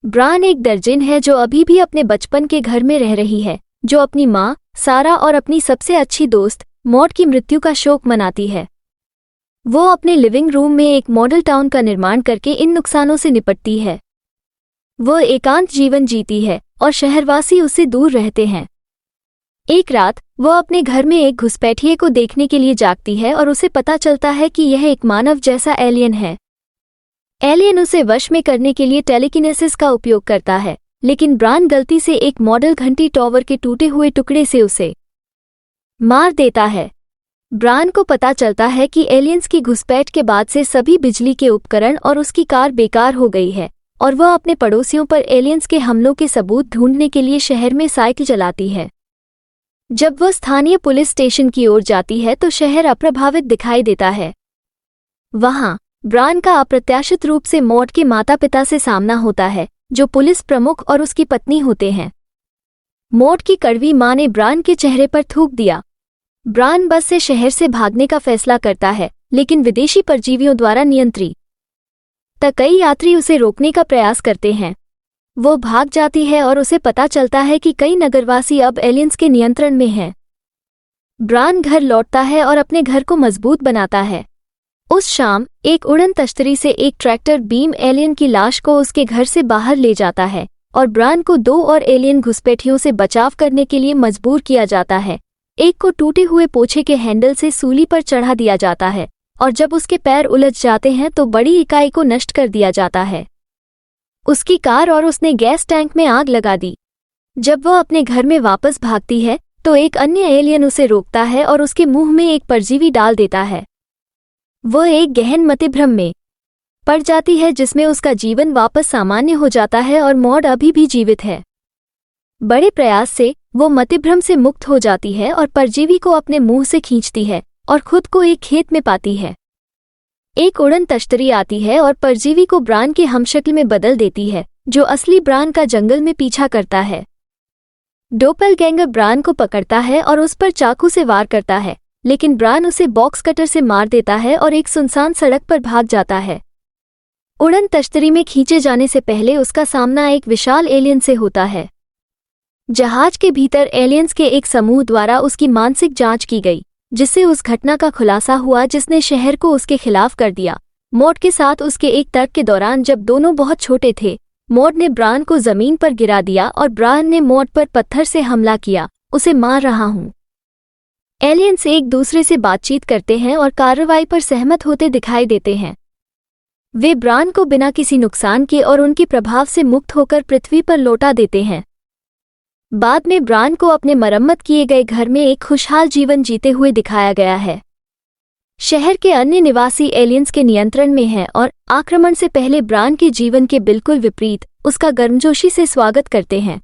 Bran एक दर्जिन है जो अभी भी अपने बचपन के घर में रह रही है, जो अपनी माँ सारा और अपनी सबसे अच्छी दोस्त मॉड की मृत्यु का शोक मनाती है। वो अपने लिविंग रूम में एक मॉडल टाउन का निर्माण करके इन नुकसानों से निपटती है। वो एकांत जीवन जीती है और शहरवासी उससे दूर रहते हैं। एक रात वो अपने घर में एक घुसपैठिए को देखने के लिए जागती है और उसे पता चलता है कि यह एक मानव जैसा एलियन है। एलियन उसे वश में करने के लिए टेलीकिनेसिस का उपयोग करता है, लेकिन ब्रान गलती से एक मॉडल घंटी टॉवर के टूटे हुए टुकड़े से उसे मार देता है। ब्रान को पता चलता है कि एलियंस की घुसपैठ के बाद से सभी बिजली के उपकरण और उसकी कार बेकार हो गई है और वह अपने पड़ोसियों पर एलियंस के हमलों के सबूत ढूंढने के लिए शहर में साइकिल चलाती है। जब वह स्थानीय पुलिस स्टेशन की ओर जाती है तो शहर अप्रभावित दिखाई देता है। वहां ब्रान का अप्रत्याशित रूप से मॉड के माता पिता से सामना होता है, जो पुलिस प्रमुख और उसकी पत्नी होते हैं। मॉड की कड़वी मां ने ब्रान के चेहरे पर थूक दिया। ब्रान बस से शहर से भागने का फैसला करता है, लेकिन विदेशी परजीवियों द्वारा नियंत्रित कई यात्री उसे रोकने का प्रयास करते हैं। वो भाग जाती है और उसे पता चलता है कि कई नगरवासी अब एलियंस के नियंत्रण में हैं। ब्रान घर लौटता है और अपने घर को मजबूत बनाता है। उस शाम एक उड़न तश्तरी से एक ट्रैक्टर बीम एलियन की लाश को उसके घर से बाहर ले जाता है और ब्रान को 2 और एलियन घुसपैठियों से बचाव करने के लिए मजबूर किया जाता है। एक को टूटे हुए पोछे के हैंडल से सूली पर चढ़ा दिया जाता है और जब उसके पैर उलझ जाते हैं तो बड़ी इकाई को नष्ट कर दिया जाता है। उसकी कार और उसने गैस टैंक में आग लगा दी। जब वह अपने घर में वापस भागती है तो एक अन्य एलियन उसे रोकता है और उसके मुंह में एक परजीवी डाल देता है। वह एक गहन मतिभ्रम में पड़ जाती है जिसमें उसका जीवन वापस सामान्य हो जाता है और मॉड अभी भी जीवित है। बड़े प्रयास से वो मतिभ्रम से मुक्त हो जाती है और परजीवी को अपने मुंह से खींचती है और खुद को एक खेत में पाती है। एक उड़न तश्तरी आती है और परजीवी को ब्रान के हमशक्ल में बदल देती है, जो असली ब्रान का जंगल में पीछा करता है। डोपलगैंगर ब्रान को पकड़ता है और उस पर चाकू से वार करता है, लेकिन ब्रान उसे बॉक्स कटर से मार देता है और एक सुनसान सड़क पर भाग जाता है। उड़न तश्तरी में खींचे जाने से पहले उसका सामना एक विशाल एलियन से होता है। जहाज के भीतर एलियंस के एक समूह द्वारा उसकी मानसिक जांच की गई, जिससे उस घटना का खुलासा हुआ जिसने शहर को उसके खिलाफ कर दिया। मॉड के साथ उसके एक तर्क के दौरान जब दोनों बहुत छोटे थे, मॉड ने ब्रान को जमीन पर गिरा दिया और ब्रान ने मॉड पर पत्थर से हमला किया, उसे मार रहा हूं। एलियंस एक दूसरे से बातचीत करते हैं और कार्रवाई पर सहमत होते दिखाई देते हैं। वे ब्रान को बिना किसी नुकसान के और उनके प्रभाव से मुक्त होकर पृथ्वी पर लौटा देते हैं। बाद में ब्रान को अपने मरम्मत किए गए घर में एक खुशहाल जीवन जीते हुए दिखाया गया है। शहर के अन्य निवासी एलियंस के नियंत्रण में हैं और आक्रमण से पहले ब्रान के जीवन के बिल्कुल विपरीत उसका गर्मजोशी से स्वागत करते हैं।